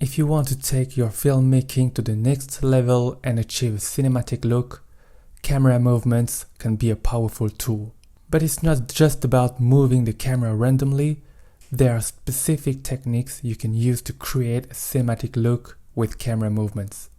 If you want to take your filmmaking to the next level and achieve a cinematic look, camera movements can be a powerful tool. But it's not just about moving the camera randomly, there are specific techniques you can use to create a cinematic look with camera movements.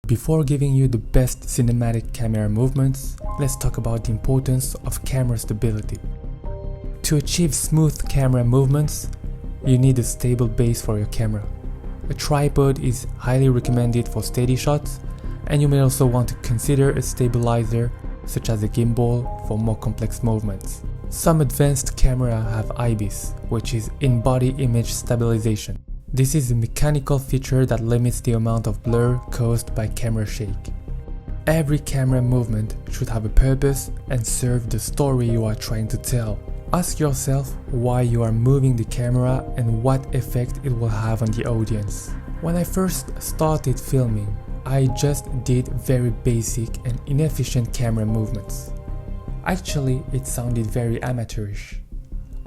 Before giving you the best cinematic camera movements, let's talk about the importance of camera stability. To achieve smooth camera movements, you need a stable base for your camera. A tripod is highly recommended for steady shots, and you may also want to consider a stabilizer such as a gimbal for more complex movements. Some advanced cameras have IBIS, which is in-body image stabilization. This is a mechanical feature that limits the amount of blur caused by camera shake. Every camera movement should have a purpose and serve the story you are trying to tell. Ask yourself why you are moving the camera and what effect it will have on the audience. When I first started filming, I just did very basic and inefficient camera movements. Actually, it sounded very amateurish.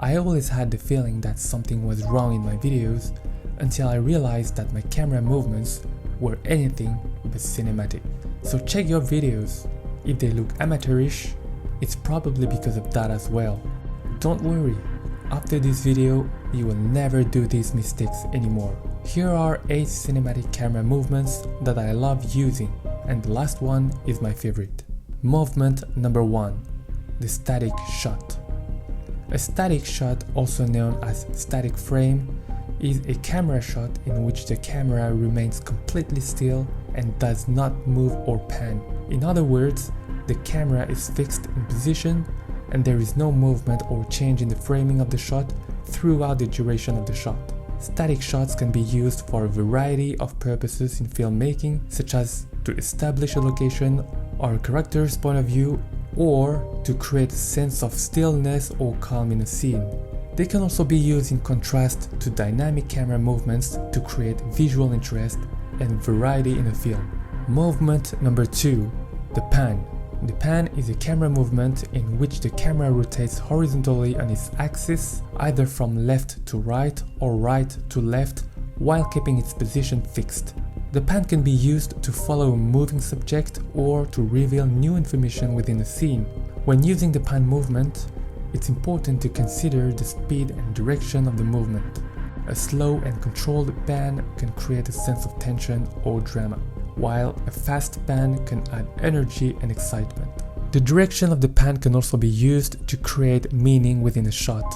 I always had the feeling that something was wrong in my videos until I realized that my camera movements were anything but cinematic. So check your videos. If they look amateurish, it's probably because of that as well. Don't worry, after this video, you will never do these mistakes anymore. Here are 8 cinematic camera movements that I love using, and the last one is my favorite. Movement number 1, the static shot. A static shot, also known as static frame, is a camera shot in which the camera remains completely still and does not move or pan. In other words, the camera is fixed in position and there is no movement or change in the framing of the shot throughout the duration of the shot. Static shots can be used for a variety of purposes in filmmaking, such as to establish a location or a character's point of view, or to create a sense of stillness or calm in a scene. They can also be used in contrast to dynamic camera movements to create visual interest and variety in a film. Movement number 2, the pan. The pan is a camera movement in which the camera rotates horizontally on its axis, either from left to right or right to left, while keeping its position fixed. The pan can be used to follow a moving subject or to reveal new information within a scene. When using the pan movement, it's important to consider the speed and direction of the movement. A slow and controlled pan can create a sense of tension or drama, while a fast pan can add energy and excitement. The direction of the pan can also be used to create meaning within a shot.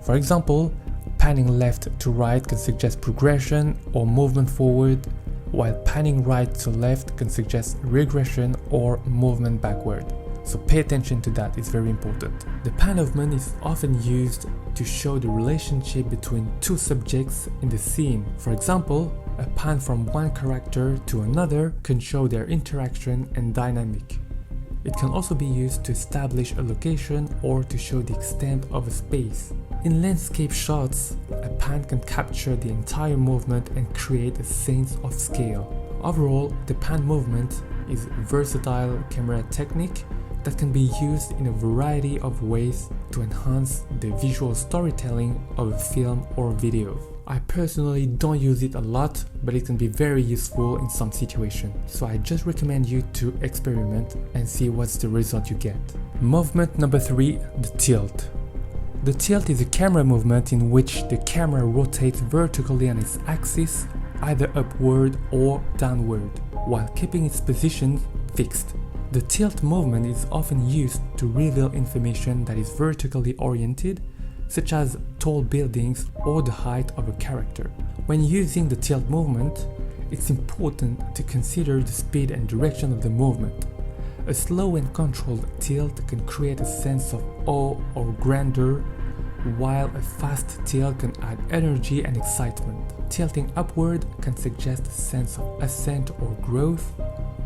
For example, Panning left to right can suggest progression or movement forward, while panning right to left can suggest regression or movement backward. So pay attention to that, it's very important. The pan movement is often used to show the relationship between two subjects in the scene. For example, a pan from one character to another can show their interaction and dynamic. It can also be used to establish a location or to show the extent of a space. In landscape shots, a pan can capture the entire movement and create a sense of scale. Overall, the pan movement is a versatile camera technique that can be used in a variety of ways to enhance the visual storytelling of a film or video. I personally don't use it a lot, but it can be very useful in some situations, so I just recommend you to experiment and see what's the result you get. Movement number 3, the tilt. The tilt is a camera movement in which the camera rotates vertically on its axis, either upward or downward, while keeping its position fixed. The tilt movement is often used to reveal information that is vertically oriented, such as tall buildings or the height of a character. When using the tilt movement, it's important to consider the speed and direction of the movement. A slow and controlled tilt can create a sense of awe or grandeur, while a fast tilt can add energy and excitement. Tilting upward can suggest a sense of ascent or growth,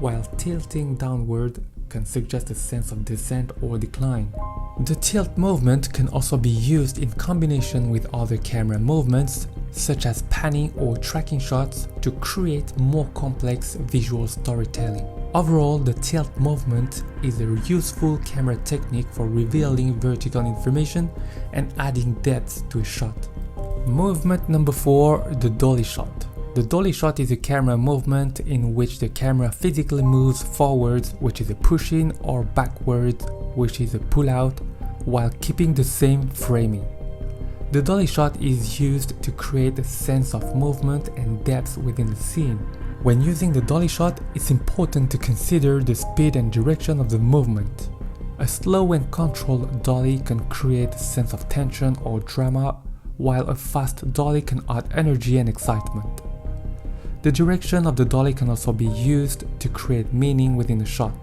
while tilting downward can suggest a sense of descent or decline. The tilt movement can also be used in combination with other camera movements, such as panning or tracking shots, to create more complex visual storytelling. Overall, the tilt movement is a useful camera technique for revealing vertical information and adding depth to a shot. Movement number 4, the dolly shot. The dolly shot is a camera movement in which the camera physically moves forwards, which is a push-in, or backwards, which is a pull-out, while keeping the same framing. The dolly shot is used to create a sense of movement and depth within the scene. When using the dolly shot, it's important to consider the speed and direction of the movement. A slow and controlled dolly can create a sense of tension or drama, while a fast dolly can add energy and excitement. The direction of the dolly can also be used to create meaning within a shot.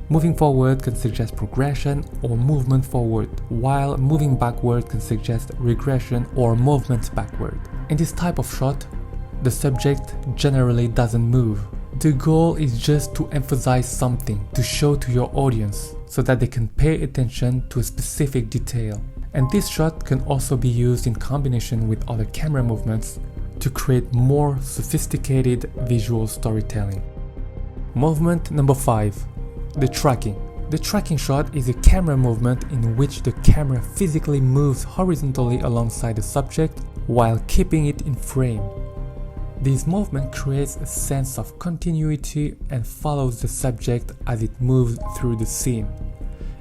Moving forward can suggest progression or movement forward, while moving backward can suggest regression or movement backward. In this type of shot, the subject generally doesn't move. The goal is just to emphasize something, to show to your audience, so that they can pay attention to a specific detail. And this shot can also be used in combination with other camera movements to create more sophisticated visual storytelling. Movement number 5, the tracking. The tracking shot is a camera movement in which the camera physically moves horizontally alongside the subject while keeping it in frame. This movement creates a sense of continuity and follows the subject as it moves through the scene.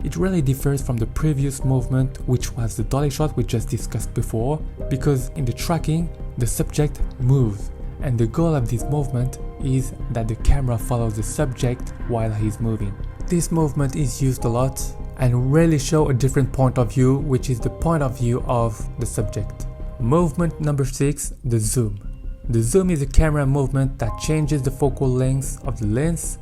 It really differs from the previous movement, which was the dolly shot we just discussed before, because in the tracking, the subject moves, and the goal of this movement is that the camera follows the subject while he's moving. This movement is used a lot and really show a different point of view, which is the point of view of the subject. Movement number 6, the zoom. The zoom is a camera movement that changes the focal length of the lens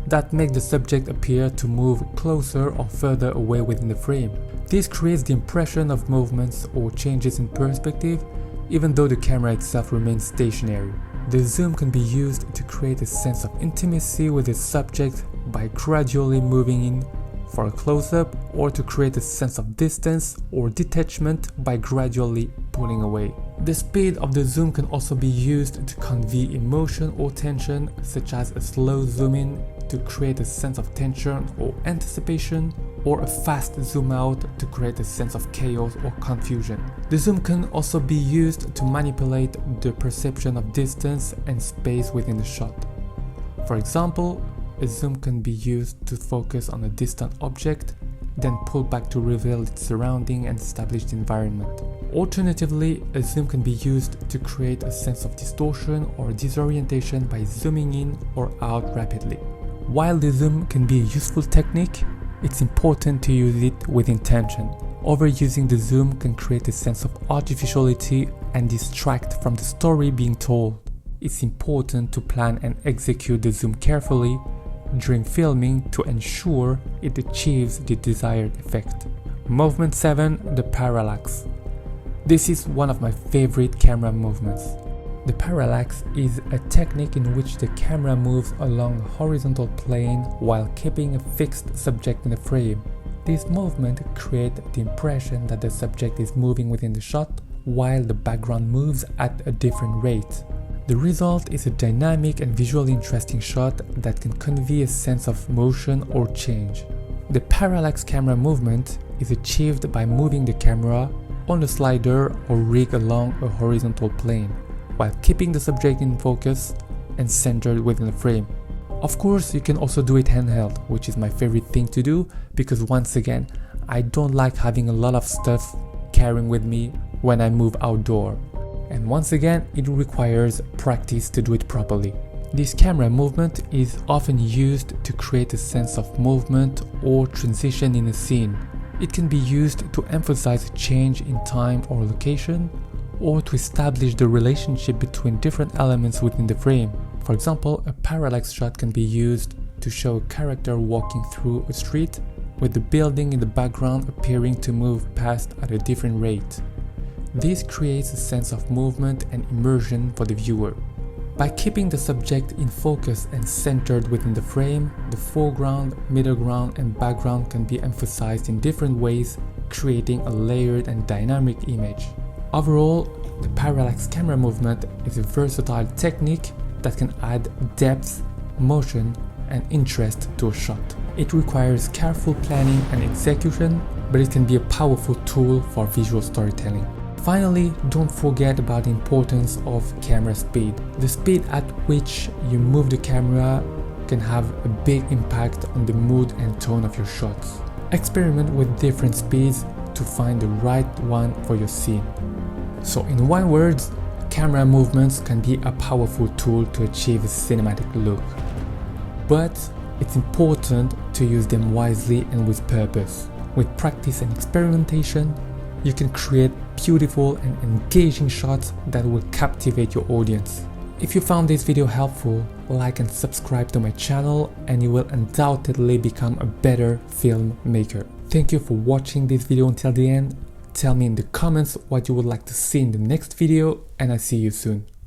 that make the subject appear to move closer or further away within the frame. This creates the impression of movements or changes in perspective, even though the camera itself remains stationary. The zoom can be used to create a sense of intimacy with the subject by gradually moving in for a close-up, or to create a sense of distance or detachment by gradually pulling away. The speed of the zoom can also be used to convey emotion or tension, such as a slow zoom in to create a sense of tension or anticipation, or a fast zoom out to create a sense of chaos or confusion. The zoom can also be used to manipulate the perception of distance and space within the shot. For example, a zoom can be used to focus on a distant object, then pull back to reveal its surrounding and establish the environment. Alternatively, a zoom can be used to create a sense of distortion or disorientation by zooming in or out rapidly. While the zoom can be a useful technique, it's important to use it with intention. Overusing the zoom can create a sense of artificiality and distract from the story being told. It's important to plan and execute the zoom carefully during filming to ensure it achieves the desired effect. Movement 7. The parallax. This is one of my favorite camera movements. The parallax is a technique in which the camera moves along a horizontal plane while keeping a fixed subject in the frame. This movement creates the impression that the subject is moving within the shot while the background moves at a different rate. The result is a dynamic and visually interesting shot that can convey a sense of motion or change. The parallax camera movement is achieved by moving the camera on a slider or rig along a horizontal plane, while keeping the subject in focus and centered within the frame. Of course, you can also do it handheld, which is my favorite thing to do because once again, I don't like having a lot of stuff carrying with me when I move outdoor. And once again, it requires practice to do it properly. This camera movement is often used to create a sense of movement or transition in a scene. It can be used to emphasize a change in time or location, or to establish the relationship between different elements within the frame. For example, a parallax shot can be used to show a character walking through a street with the building in the background appearing to move past at a different rate. This creates a sense of movement and immersion for the viewer. By keeping the subject in focus and centered within the frame, the foreground, middle ground, and background can be emphasized in different ways, creating a layered and dynamic image. Overall, the parallax camera movement is a versatile technique that can add depth, motion, and interest to a shot. It requires careful planning and execution, but it can be a powerful tool for visual storytelling. Finally, don't forget about the importance of camera speed. The speed at which you move the camera can have a big impact on the mood and tone of your shots. Experiment with different speeds to find the right one for your scene. So in one word, camera movements can be a powerful tool to achieve a cinematic look. But it's important to use them wisely and with purpose. With practice and experimentation, you can create beautiful and engaging shots that will captivate your audience. If you found this video helpful, like and subscribe to my channel and you will undoubtedly become a better filmmaker. Thank you for watching this video until the end. Tell me in the comments what you would like to see in the next video and I'll see you soon.